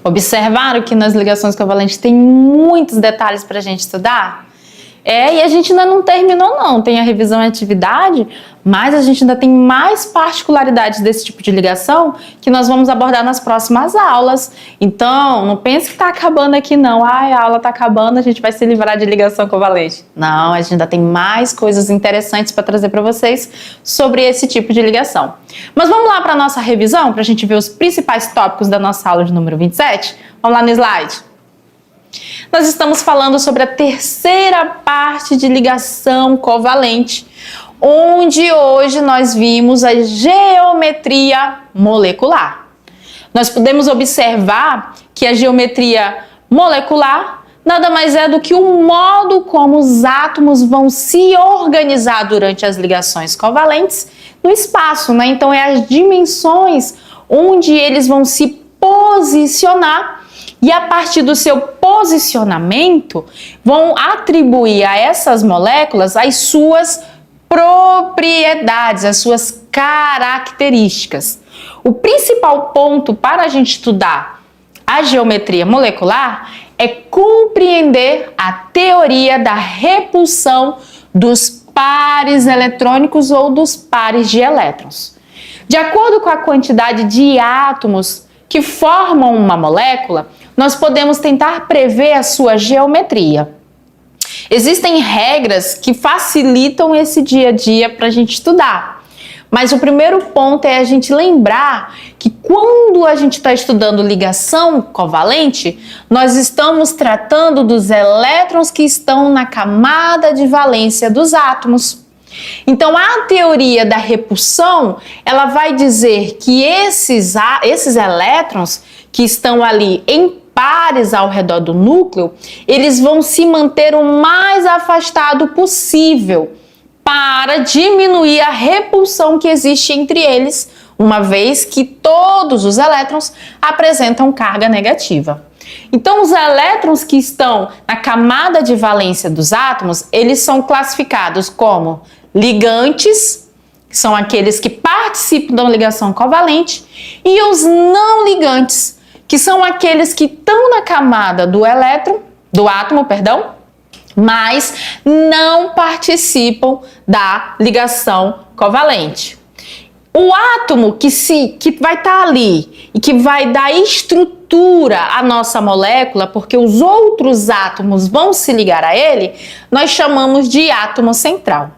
Observaram que nas ligações covalentes tem muitos detalhes para a gente estudar? E a gente ainda não terminou não, tem a revisão e atividade, mas a gente ainda tem mais particularidades desse tipo de ligação que nós vamos abordar nas próximas aulas. Então, não pense que está acabando aqui não, a aula está acabando, a gente vai se livrar de ligação covalente. Não, a gente ainda tem mais coisas interessantes para trazer para vocês sobre esse tipo de ligação. Mas vamos lá para a nossa revisão, para a gente ver os principais tópicos da nossa aula de número 27? Vamos lá no slide. Nós estamos falando sobre a terceira parte de ligação covalente, onde hoje nós vimos a geometria molecular. Nós podemos observar que a geometria molecular nada mais é do que o modo como os átomos vão se organizar durante as ligações covalentes no espaço, né? Então, é as dimensões onde eles vão se posicionar. E a partir do seu posicionamento, vão atribuir a essas moléculas as suas propriedades, as suas características. O principal ponto para a gente estudar a geometria molecular é compreender a teoria da repulsão dos pares eletrônicos ou dos pares de elétrons. De acordo com a quantidade de átomos que formam uma molécula, nós podemos tentar prever a sua geometria. Existem regras que facilitam esse dia a dia para a gente estudar. Mas o primeiro ponto é a gente lembrar que quando a gente está estudando ligação covalente, nós estamos tratando dos elétrons que estão na camada de valência dos átomos. Então, a teoria da repulsão, ela vai dizer que esses elétrons que estão ali em pares ao redor do núcleo, eles vão se manter o mais afastado possível para diminuir a repulsão que existe entre eles, uma vez que todos os elétrons apresentam carga negativa. Então, os elétrons que estão na camada de valência dos átomos, eles são classificados como ligantes, que são aqueles que participam da ligação covalente, e os não ligantes, que são aqueles que estão na camada do átomo, mas não participam da ligação covalente. O átomo que vai estar ali e que vai dar estrutura à nossa molécula, porque os outros átomos vão se ligar a ele, nós chamamos de átomo central.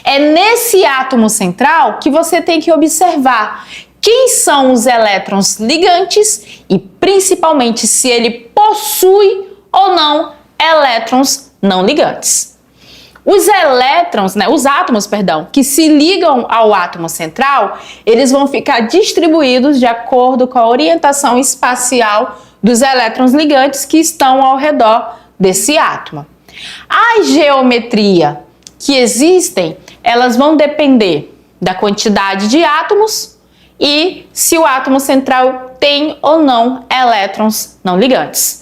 É nesse átomo central que você tem que observar quem são os elétrons ligantes e principalmente se ele possui ou não elétrons não ligantes. Os átomos, que se ligam ao átomo central, eles vão ficar distribuídos de acordo com a orientação espacial dos elétrons ligantes que estão ao redor desse átomo. A geometria que existem, elas vão depender da quantidade de átomos e se o átomo central tem ou não elétrons não ligantes.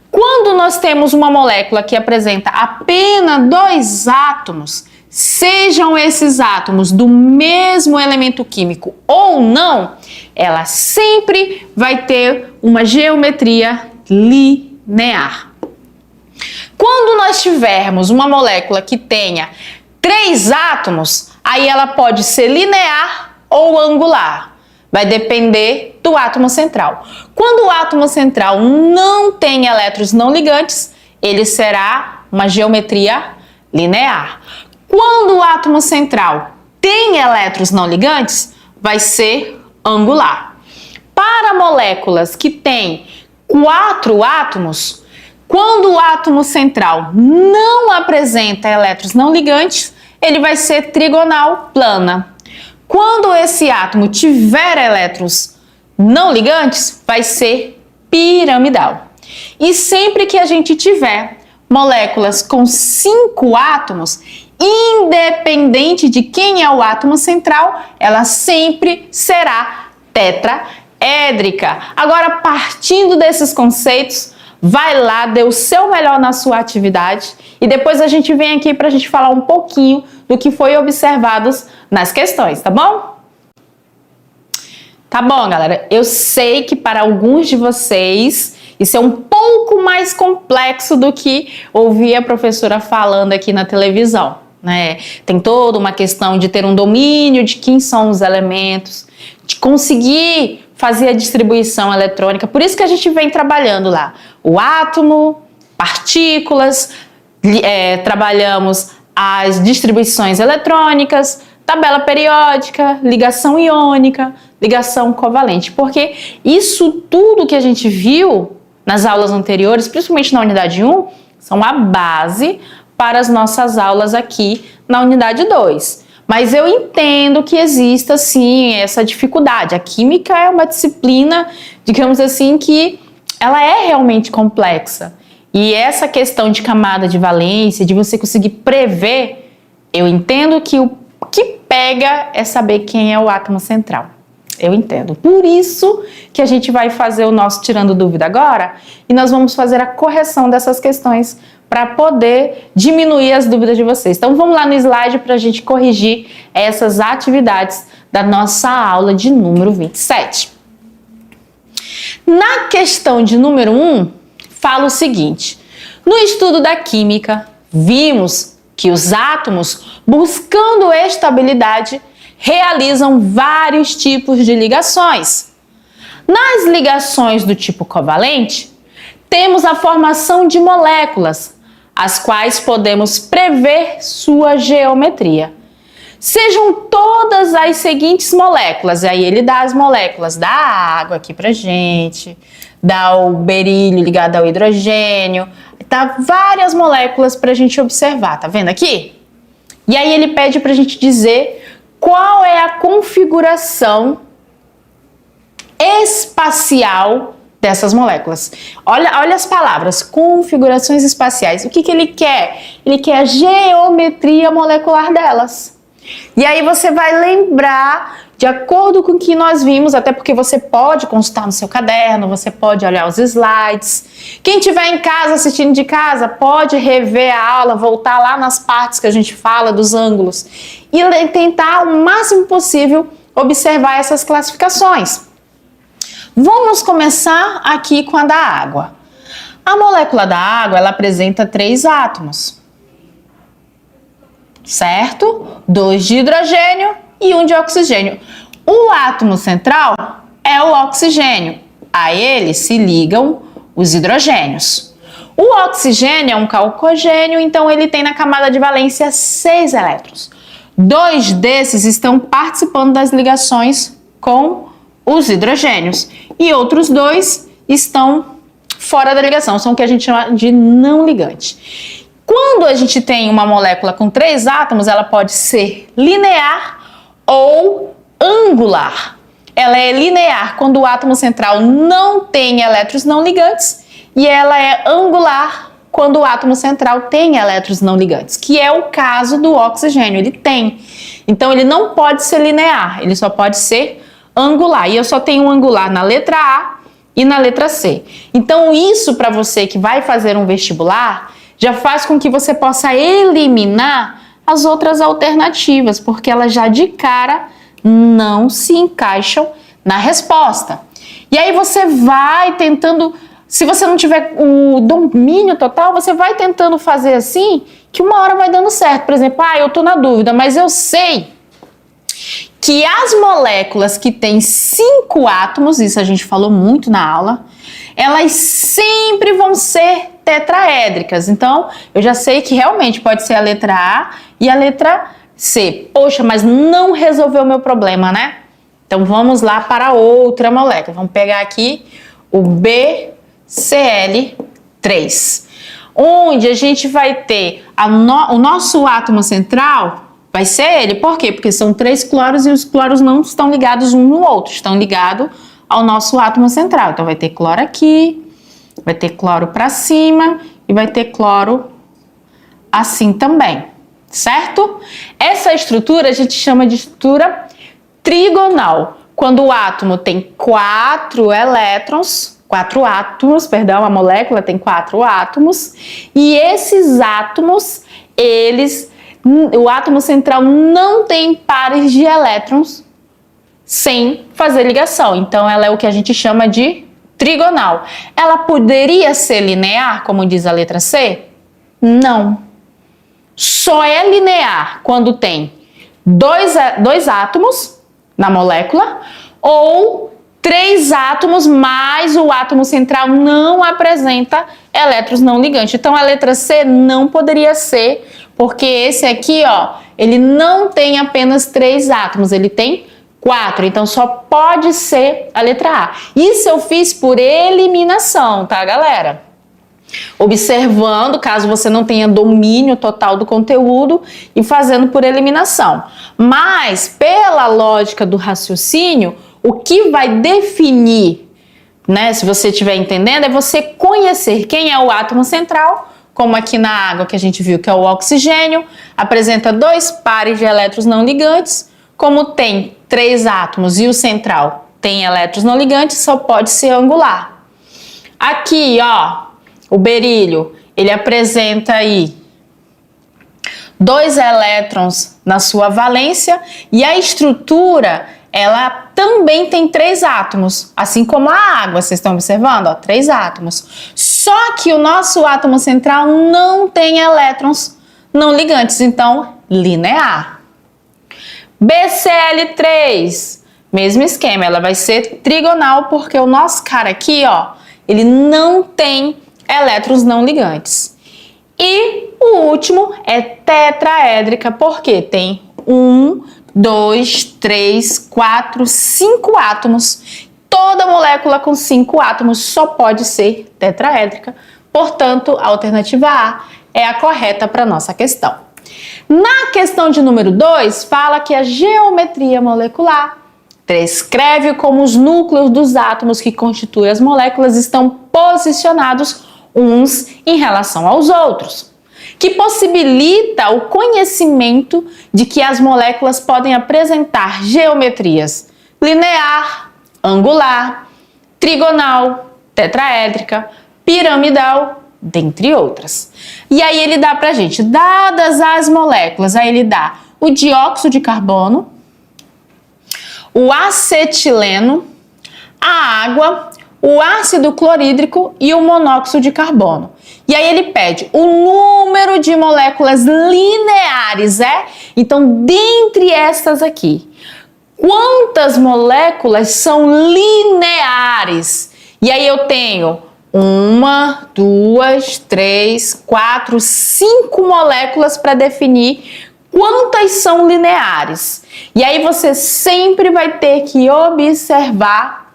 Quando nós temos uma molécula que apresenta apenas 2 átomos, sejam esses átomos do mesmo elemento químico ou não, ela sempre vai ter uma geometria linear. Quando nós tivermos uma molécula que tenha 3 átomos, aí ela pode ser linear ou angular. Vai depender do átomo central. Quando o átomo central não tem elétrons não ligantes, ele será uma geometria linear. Quando o átomo central tem elétrons não ligantes, vai ser angular. Para moléculas que têm 4 átomos, quando o átomo central não apresenta elétrons não ligantes, ele vai ser trigonal plana. Quando esse átomo tiver elétrons não ligantes, vai ser piramidal. E sempre que a gente tiver moléculas com 5 átomos, independente de quem é o átomo central, ela sempre será tetraédrica. Agora, partindo desses conceitos, vai lá, dê o seu melhor na sua atividade e depois a gente vem aqui para a gente falar um pouquinho do que foi observado nas questões, tá bom? Tá bom, galera, eu sei que para alguns de vocês isso é um pouco mais complexo do que ouvir a professora falando aqui na televisão, né? Tem toda uma questão de ter um domínio de quem são os elementos, de conseguir fazer a distribuição eletrônica. Por isso que a gente vem trabalhando lá o átomo, partículas, trabalhamos as distribuições eletrônicas, tabela periódica, ligação iônica, ligação covalente, porque isso tudo que a gente viu nas aulas anteriores, principalmente na unidade 1, são a base para as nossas aulas aqui na unidade 2. Mas eu entendo que exista, sim, essa dificuldade. A química é uma disciplina, digamos assim, que ela é realmente complexa. E essa questão de camada de valência, de você conseguir prever, eu entendo que o que pega é saber quem é o átomo central. Eu entendo. Por isso que a gente vai fazer o nosso Tirando Dúvida agora e nós vamos fazer a correção dessas questões para poder diminuir as dúvidas de vocês. Então vamos lá no slide para a gente corrigir essas atividades da nossa aula de número 27. Na questão de número 1, fala o seguinte: no estudo da química, vimos que os átomos, buscando estabilidade, realizam vários tipos de ligações. Nas ligações do tipo covalente, temos a formação de moléculas, as quais podemos prever sua geometria. Sejam todas as seguintes moléculas, aí ele dá as moléculas da água aqui pra gente, dá o berílio ligado ao hidrogênio, tá várias moléculas pra gente observar, tá vendo aqui? E aí ele pede pra gente dizer qual é a configuração espacial dessas moléculas. Olha as palavras, configurações espaciais. O que ele quer? Ele quer a geometria molecular delas. E aí você vai lembrar, de acordo com o que nós vimos, até porque você pode consultar no seu caderno, você pode olhar os slides. Quem estiver em casa, assistindo de casa, pode rever a aula, voltar lá nas partes que a gente fala dos ângulos e tentar o máximo possível observar essas classificações. Vamos começar aqui com a da água. A molécula da água, ela apresenta 3 átomos, certo? 2 de hidrogênio e 1 de oxigênio. O átomo central é o oxigênio. A ele se ligam os hidrogênios. O oxigênio é um calcogênio, então ele tem na camada de valência 6 elétrons. 2 desses estão participando das ligações com os hidrogênios e outros 2 estão fora da ligação, são o que a gente chama de não ligante. Quando a gente tem uma molécula com 3 átomos, ela pode ser linear ou angular. Ela é linear quando o átomo central não tem elétrons não ligantes e ela é angular quando o átomo central tem elétrons não ligantes, que é o caso do oxigênio, ele tem. Então ele não pode ser linear, ele só pode ser angular. E eu só tenho um angular na letra A e na letra C. Então isso, para você que vai fazer um vestibular, já faz com que você possa eliminar as outras alternativas, porque elas já de cara não se encaixam na resposta. E aí você vai tentando, se você não tiver o domínio total, você vai tentando fazer assim, que uma hora vai dando certo. Por exemplo, eu tô na dúvida, mas eu sei que as moléculas que têm 5 átomos, isso a gente falou muito na aula, elas sempre vão ser tetraédricas. Então, eu já sei que realmente pode ser a letra A e a letra C. Poxa, mas não resolveu o meu problema, né? Então, vamos lá para outra molécula. Vamos pegar aqui o BCl3, onde a gente vai ter o nosso átomo central. Vai ser ele, por quê? Porque são 3 cloros e os cloros não estão ligados um no outro, estão ligados ao nosso átomo central. Então vai ter cloro aqui, vai ter cloro para cima e vai ter cloro assim também, certo? Essa estrutura a gente chama de estrutura trigonal. Quando o átomo tem 4 átomos, a molécula tem 4 átomos, e esses átomos, o átomo central não tem pares de elétrons sem fazer ligação. Então, ela é o que a gente chama de trigonal. Ela poderia ser linear, como diz a letra C? Não. Só é linear quando tem dois átomos na molécula ou 3 átomos, mas o átomo central não apresenta elétrons não ligantes. Então, a letra C não poderia ser, porque esse aqui, ó, ele não tem apenas 3 átomos, ele tem 4. Então, só pode ser a letra A. Isso eu fiz por eliminação, tá, galera? Observando, caso você não tenha domínio total do conteúdo, e fazendo por eliminação. Mas, pela lógica do raciocínio, o que vai definir, né, se você estiver entendendo, é você conhecer quem é o átomo central, como aqui na água que a gente viu que é o oxigênio, apresenta 2 pares de elétrons não ligantes, como tem 3 átomos e o central tem elétrons não ligantes, só pode ser angular. Aqui, ó, o berílio, ele apresenta aí 2 elétrons na sua valência e a estrutura, ela também tem 3 átomos, assim como a água, vocês estão observando? Ó, 3 átomos. Só que o nosso átomo central não tem elétrons não ligantes, então linear. BCl3, mesmo esquema, ela vai ser trigonal porque o nosso cara aqui, ó, ele não tem elétrons não ligantes. E o último é tetraédrica, porque tem 1, 2, 3, 4, 5 átomos. Toda molécula com 5 átomos só pode ser tetraédrica. Portanto, a alternativa A é a correta para nossa questão. Na questão de número 2, fala que a geometria molecular descreve como os núcleos dos átomos que constituem as moléculas estão posicionados uns em relação aos outros, que possibilita o conhecimento de que as moléculas podem apresentar geometrias linear, angular, trigonal, tetraédrica, piramidal, dentre outras. E aí ele dá pra gente, dadas as moléculas, aí ele dá o dióxido de carbono, o acetileno, a água, o ácido clorídrico e o monóxido de carbono. E aí ele pede o número de moléculas lineares, Então, dentre essas aqui, quantas moléculas são lineares? E aí eu tenho 1, 2, 3, 4, 5 moléculas para definir quantas são lineares. E aí você sempre vai ter que observar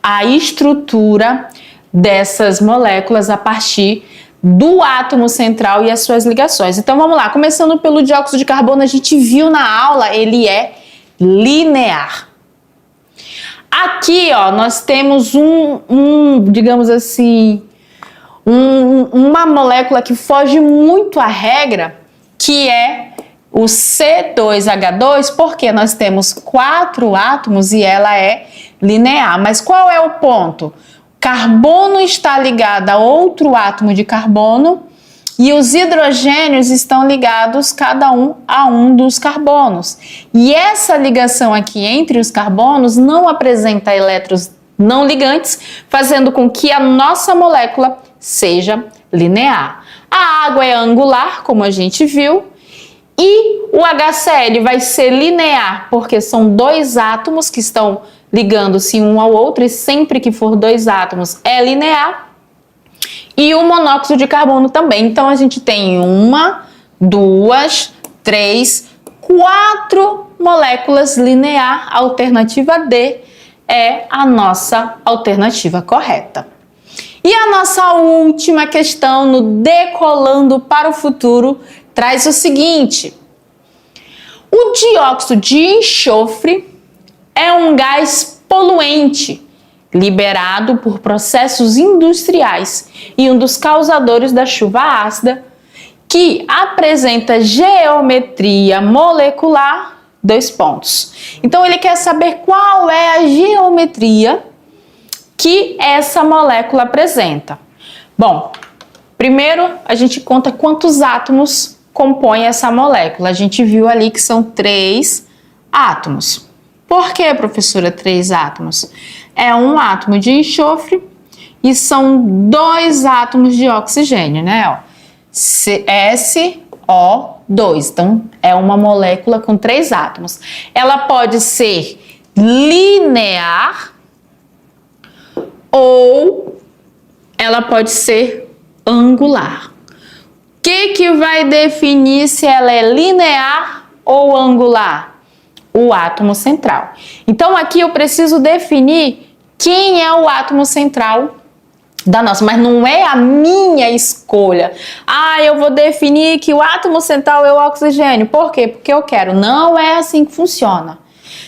a estrutura dessas moléculas a partir do átomo central e as suas ligações. Então vamos lá, começando pelo dióxido de carbono, a gente viu na aula, ele é linear. Aqui, ó, nós temos digamos assim, uma molécula que foge muito à regra, que é o C2H2, porque nós temos 4 átomos e ela é linear. Mas qual é o ponto? Carbono está ligado a outro átomo de carbono e os hidrogênios estão ligados cada um a um dos carbonos. E essa ligação aqui entre os carbonos não apresenta elétrons não ligantes, fazendo com que a nossa molécula seja linear. A água é angular, como a gente viu, e o HCl vai ser linear, porque são 2 átomos que estão ligando-se um ao outro, e sempre que for 2 átomos é linear. E o monóxido de carbono também. Então, a gente tem 1, 2, 3, 4 moléculas linear. A alternativa D é a nossa alternativa correta. E a nossa última questão no Decolando para o Futuro traz o seguinte: o dióxido de enxofre é um gás poluente liberado por processos industriais e um dos causadores da chuva ácida, que apresenta geometria molecular, 2 pontos. Então ele quer saber qual é a geometria que essa molécula apresenta. Bom, primeiro a gente conta quantos átomos compõem essa molécula. A gente viu ali que são 3 átomos. Por que, professora, 3 átomos? É um átomo de enxofre e são 2 átomos de oxigênio, né? Ó, SO2. Então, é uma molécula com 3 átomos. Ela pode ser linear ou ela pode ser angular. O que vai definir se ela é linear ou angular? O átomo central. Então, aqui eu preciso definir quem é o átomo central da nossa, mas não é a minha escolha. Ah, eu vou definir que o átomo central é o oxigênio. Por quê? Porque eu quero. Não é assim que funciona.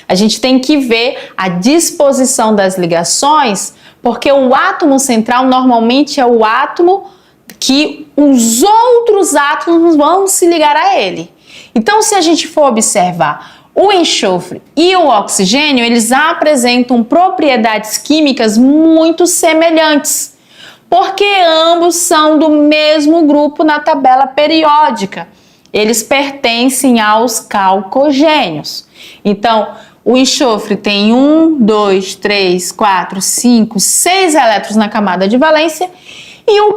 A gente tem que ver a disposição das ligações, porque o átomo central normalmente é o átomo que os outros átomos vão se ligar a ele. Então, se a gente for observar o enxofre e o oxigênio, eles apresentam propriedades químicas muito semelhantes, porque ambos são do mesmo grupo na tabela periódica. Eles pertencem aos calcogênios. Então, o enxofre tem 1, 2, 3, 4, 5, 6 elétrons na camada de valência e o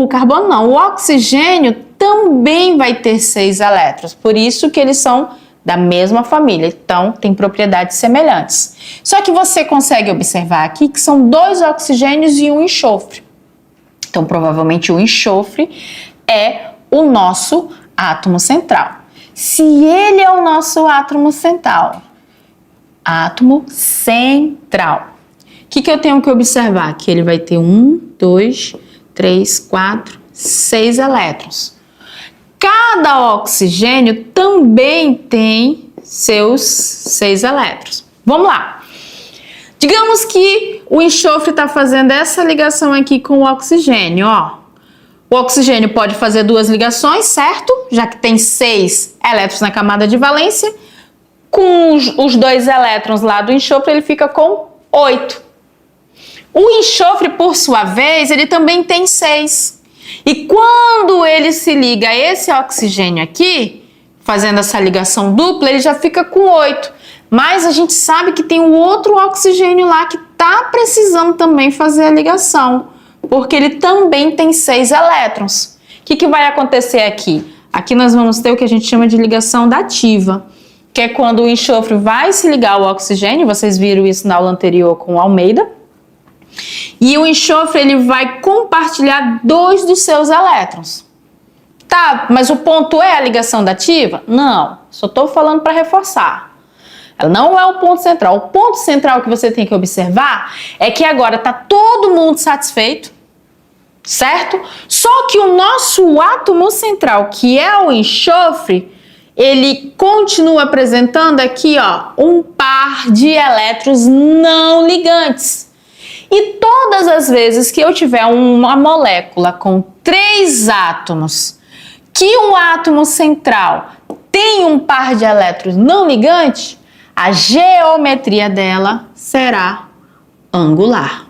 carbono não, o oxigênio também vai ter 6 elétrons. Por isso que eles são da mesma família, então tem propriedades semelhantes. Só que você consegue observar aqui que são 2 oxigênios e um enxofre. Então, provavelmente o enxofre é o nosso átomo central. Se ele é o nosso átomo central, o que eu tenho que observar? Que ele vai ter 1, 2, 3, 4, 6 elétrons. Cada oxigênio também tem seus 6 elétrons. Vamos lá. Digamos que o enxofre está fazendo essa ligação aqui com o oxigênio, ó. O oxigênio pode fazer 2 ligações, certo? Já que tem 6 elétrons na camada de valência. Com os 2 elétrons lá do enxofre, ele fica com 8. O enxofre, por sua vez, ele também tem 6. E quando ele se liga a esse oxigênio aqui, fazendo essa ligação dupla, ele já fica com 8. Mas a gente sabe que tem um outro oxigênio lá que está precisando também fazer a ligação, porque ele também tem 6 elétrons. O que vai acontecer aqui? Aqui nós vamos ter o que a gente chama de ligação dativa, que é quando o enxofre vai se ligar ao oxigênio, vocês viram isso na aula anterior com o Almeida, e o enxofre ele vai compartilhar 2 dos seus elétrons. Tá, mas o ponto é a ligação dativa? Não, só estou falando para reforçar. Ela não é o ponto central. O ponto central que você tem que observar é que agora está todo mundo satisfeito, certo? Só que o nosso átomo central, que é o enxofre, ele continua apresentando aqui, ó, um par de elétrons não ligantes. E todas as vezes que eu tiver uma molécula com 3 átomos, que o átomo central tem um par de elétrons não ligantes, a geometria dela será angular.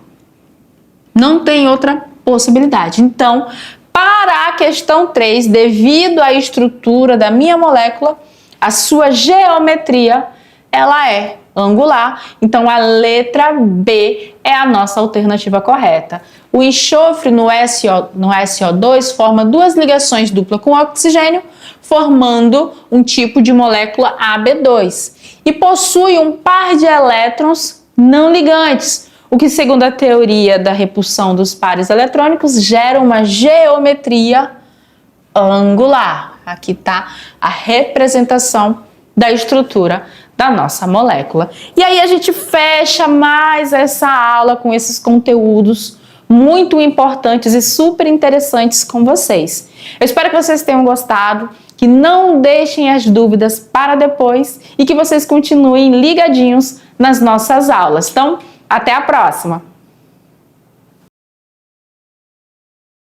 Não tem outra possibilidade. Então, para a questão 3, devido à estrutura da minha molécula, a sua geometria ela é angular. Então, a letra B é a nossa alternativa correta. O enxofre no SO2 forma 2 ligações duplas com oxigênio, formando um tipo de molécula AB2. E possui um par de elétrons não ligantes, o que, segundo a teoria da repulsão dos pares eletrônicos, gera uma geometria angular. Aqui está a representação da estrutura da nossa molécula. E aí a gente fecha mais essa aula com esses conteúdos muito importantes e super interessantes com vocês. Eu espero que vocês tenham gostado, que não deixem as dúvidas para depois e que vocês continuem ligadinhos nas nossas aulas. Então, até a próxima!